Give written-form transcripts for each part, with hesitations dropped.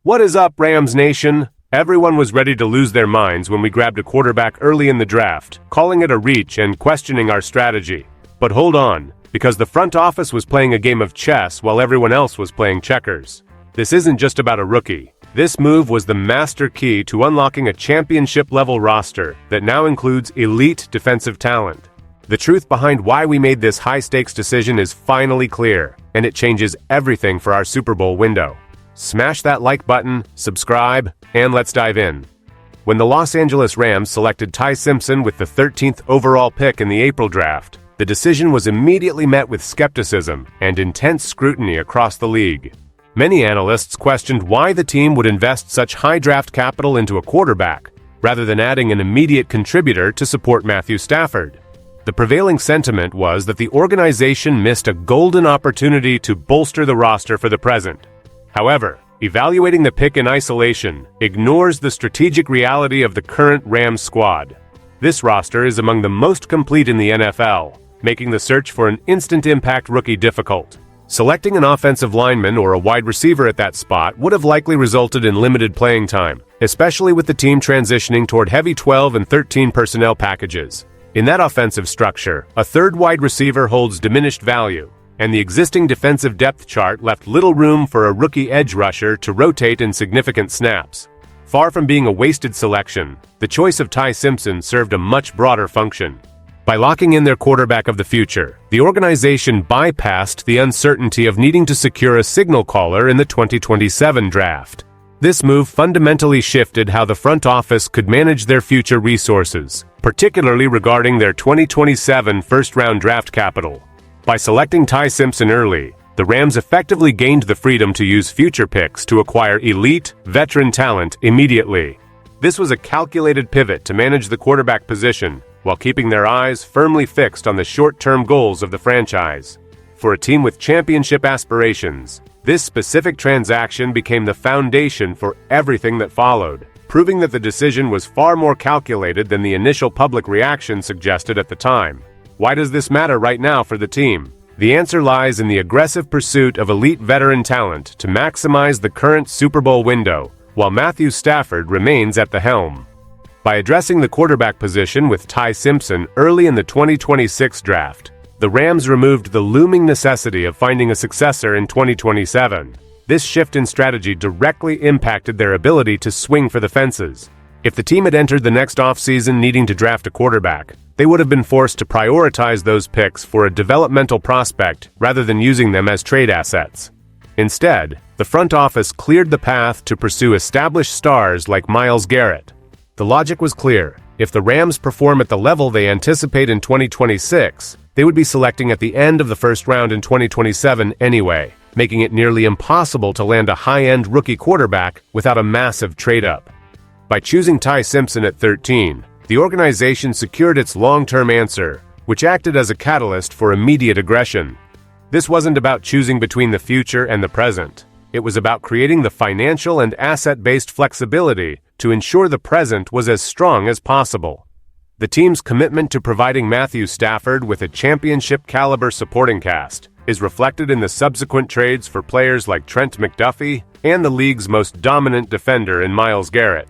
What is up, Rams Nation? Everyone was ready to lose their minds when we grabbed a quarterback early in the draft, calling it a reach and questioning our strategy. But hold on, because the front office was playing a game of chess while everyone else was playing checkers. This isn't just about a rookie. This move was the master key to unlocking a championship-level roster that now includes elite defensive talent. The truth behind why we made this high-stakes decision is finally clear, and it changes everything for our Super Bowl window. Smash that like button, subscribe, and let's dive in. When the Los Angeles Rams selected Ty Simpson with the 13th overall pick in the April draft, the decision was immediately met with skepticism and intense scrutiny across the league. Many analysts questioned why the team would invest such high draft capital into a quarterback, rather than adding an immediate contributor to support Matthew Stafford. The prevailing sentiment was that the organization missed a golden opportunity to bolster the roster for the present. However, evaluating the pick in isolation ignores the strategic reality of the current Rams squad. This roster is among the most complete in the NFL, making the search for an instant impact rookie difficult. Selecting an offensive lineman or a wide receiver at that spot would have likely resulted in limited playing time, especially with the team transitioning toward heavy 12 and 13 personnel packages. In that offensive structure, a third wide receiver holds diminished value, and the existing defensive depth chart left little room for a rookie edge rusher to rotate in significant snaps. Far from being a wasted selection, the choice of Ty Simpson served a much broader function. By locking in their quarterback of the future, the organization bypassed the uncertainty of needing to secure a signal caller in the 2027 draft. This move fundamentally shifted how the front office could manage their future resources, particularly regarding their 2027 first-round draft capital. By selecting Ty Simpson early, the Rams effectively gained the freedom to use future picks to acquire elite, veteran talent immediately. This was a calculated pivot to manage the quarterback position while keeping their eyes firmly fixed on the short-term goals of the franchise. For a team with championship aspirations, this specific transaction became the foundation for everything that followed, proving that the decision was far more calculated than the initial public reaction suggested at the time. Why does this matter right now for the team? The answer lies in the aggressive pursuit of elite veteran talent to maximize the current Super Bowl window, while Matthew Stafford remains at the helm. By addressing the quarterback position with Ty Simpson early in the 2026 draft, the Rams removed the looming necessity of finding a successor in 2027. This shift in strategy directly impacted their ability to swing for the fences. If the team had entered the next offseason needing to draft a quarterback, they would have been forced to prioritize those picks for a developmental prospect rather than using them as trade assets. Instead, the front office cleared the path to pursue established stars like Myles Garrett. The logic was clear. If the Rams perform at the level they anticipate in 2026, they would be selecting at the end of the first round in 2027 anyway, making it nearly impossible to land a high-end rookie quarterback without a massive trade-up. By choosing Ty Simpson at 13, the organization secured its long-term answer, which acted as a catalyst for immediate aggression. This wasn't about choosing between the future and the present. It was about creating the financial and asset-based flexibility to ensure the present was as strong as possible. The team's commitment to providing Matthew Stafford with a championship-caliber supporting cast is reflected in the subsequent trades for players like Trent McDuffie and the league's most dominant defender in Myles Garrett.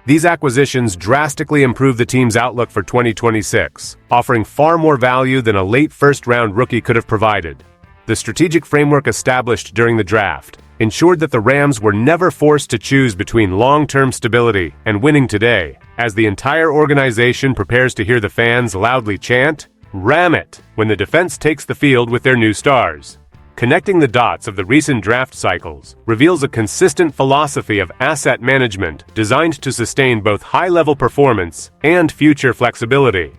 These acquisitions drastically improve the team's outlook for 2026, offering far more value than a late first-round rookie could have provided. The strategic framework established during the draft ensured that the Rams were never forced to choose between long-term stability and winning today, as the entire organization prepares to hear the fans loudly chant, "Ram it," when the defense takes the field with their new stars. Connecting the dots of the recent draft cycles reveals a consistent philosophy of asset management designed to sustain both high-level performance and future flexibility.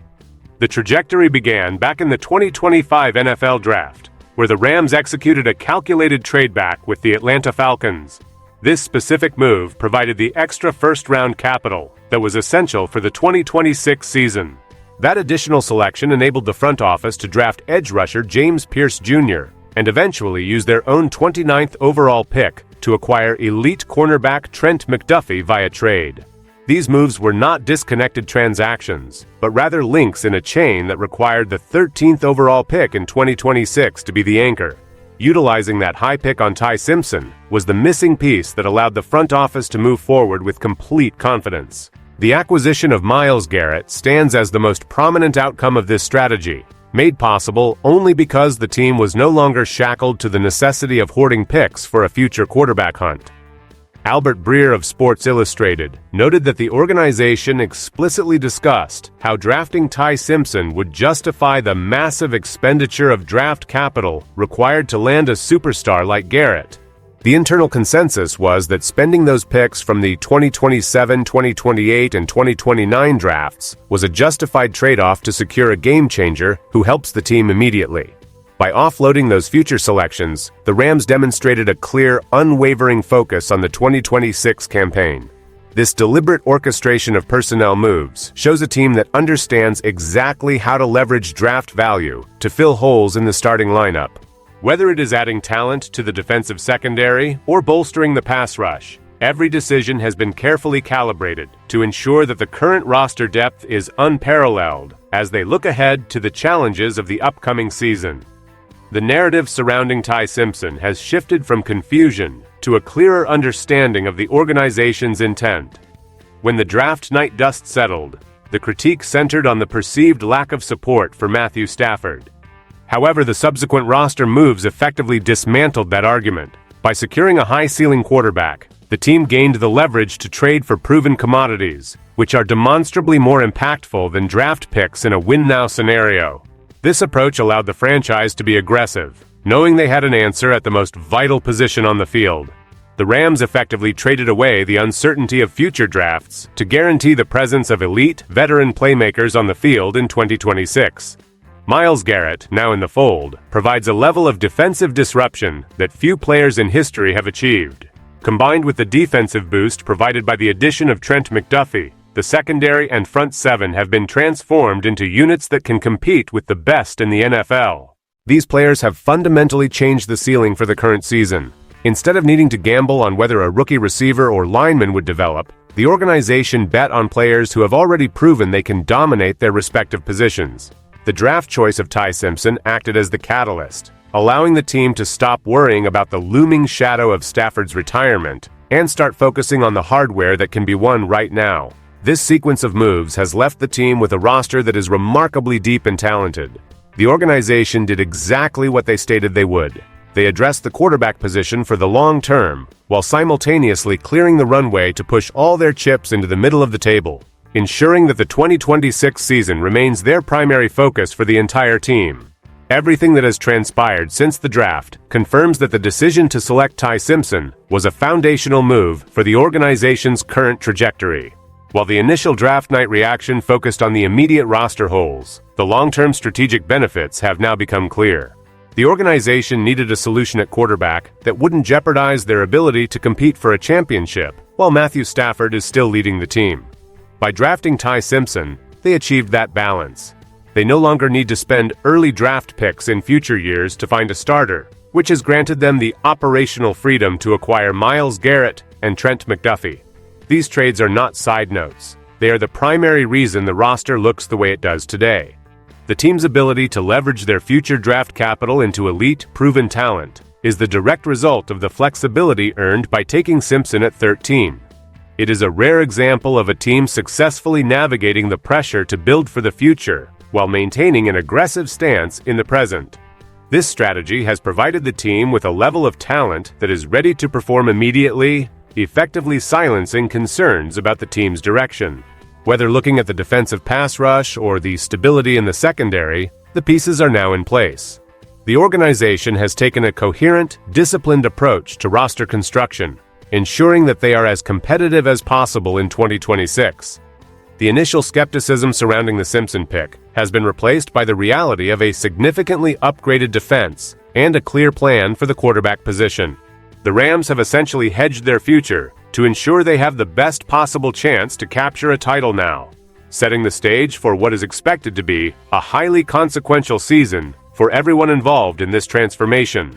The trajectory began back in the 2025 NFL Draft, where the Rams executed a calculated trade-back with the Atlanta Falcons. This specific move provided the extra first-round capital that was essential for the 2026 season. That additional selection enabled the front office to draft edge rusher James Pierce Jr., and eventually use their own 29th overall pick to acquire elite cornerback Trent McDuffie via trade. These moves were not disconnected transactions, but rather links in a chain that required the 13th overall pick in 2026 to be the anchor. Utilizing that high pick on Ty Simpson was the missing piece that allowed the front office to move forward with complete confidence. The acquisition of Myles Garrett stands as the most prominent outcome of this strategy, made possible only because the team was no longer shackled to the necessity of hoarding picks for a future quarterback hunt. Albert Breer of Sports Illustrated noted that the organization explicitly discussed how drafting Ty Simpson would justify the massive expenditure of draft capital required to land a superstar like Garrett. The internal consensus was that spending those picks from the 2027, 2028, and 2029 drafts was a justified trade-off to secure a game-changer who helps the team immediately. By offloading those future selections, the Rams demonstrated a clear, unwavering focus on the 2026 campaign. This deliberate orchestration of personnel moves shows a team that understands exactly how to leverage draft value to fill holes in the starting lineup. Whether it is adding talent to the defensive secondary or bolstering the pass rush, every decision has been carefully calibrated to ensure that the current roster depth is unparalleled as they look ahead to the challenges of the upcoming season. The narrative surrounding Ty Simpson has shifted from confusion to a clearer understanding of the organization's intent. When the draft night dust settled, the critique centered on the perceived lack of support for Matthew Stafford. However, the subsequent roster moves effectively dismantled that argument. By securing a high-ceiling quarterback, the team gained the leverage to trade for proven commodities, which are demonstrably more impactful than draft picks in a win-now scenario. This approach allowed the franchise to be aggressive, knowing they had an answer at the most vital position on the field. The Rams effectively traded away the uncertainty of future drafts to guarantee the presence of elite, veteran playmakers on the field in 2026. Myles Garrett, now in the fold, provides a level of defensive disruption that few players in history have achieved. Combined with the defensive boost provided by the addition of Trent McDuffie, the secondary and front seven have been transformed into units that can compete with the best in the NFL. These players have fundamentally changed the ceiling for the current season. Instead of needing to gamble on whether a rookie receiver or lineman would develop, the organization bet on players who have already proven they can dominate their respective positions. The draft choice of Ty Simpson acted as the catalyst, allowing the team to stop worrying about the looming shadow of Stafford's retirement and start focusing on the hardware that can be won right now. This sequence of moves has left the team with a roster that is remarkably deep and talented. The organization did exactly what they stated they would. They addressed the quarterback position for the long term, while simultaneously clearing the runway to push all their chips into the middle of the table, ensuring that the 2026 season remains their primary focus for the entire team. Everything that has transpired since the draft confirms that the decision to select Ty Simpson was a foundational move for the organization's current trajectory. While the initial draft night reaction focused on the immediate roster holes, the long-term strategic benefits have now become clear. The organization needed a solution at quarterback that wouldn't jeopardize their ability to compete for a championship, while Matthew Stafford is still leading the team. By drafting Ty Simpson, they achieved that balance. They no longer need to spend early draft picks in future years to find a starter, which has granted them the operational freedom to acquire Myles Garrett and Trent McDuffie. These trades are not side notes. They are the primary reason the roster looks the way it does today. The team's ability to leverage their future draft capital into elite, proven talent is the direct result of the flexibility earned by taking Simpson at 13. It is a rare example of a team successfully navigating the pressure to build for the future while maintaining an aggressive stance in the present. This strategy has provided the team with a level of talent that is ready to perform immediately, effectively silencing concerns about the team's direction. Whether looking at the defensive pass rush or the stability in the secondary, the pieces are now in place. The organization has taken a coherent, disciplined approach to roster construction, ensuring that they are as competitive as possible in 2026. The initial skepticism surrounding the Simpson pick has been replaced by the reality of a significantly upgraded defense and a clear plan for the quarterback position. The Rams have essentially hedged their future to ensure they have the best possible chance to capture a title now, setting the stage for what is expected to be a highly consequential season for everyone involved in this transformation.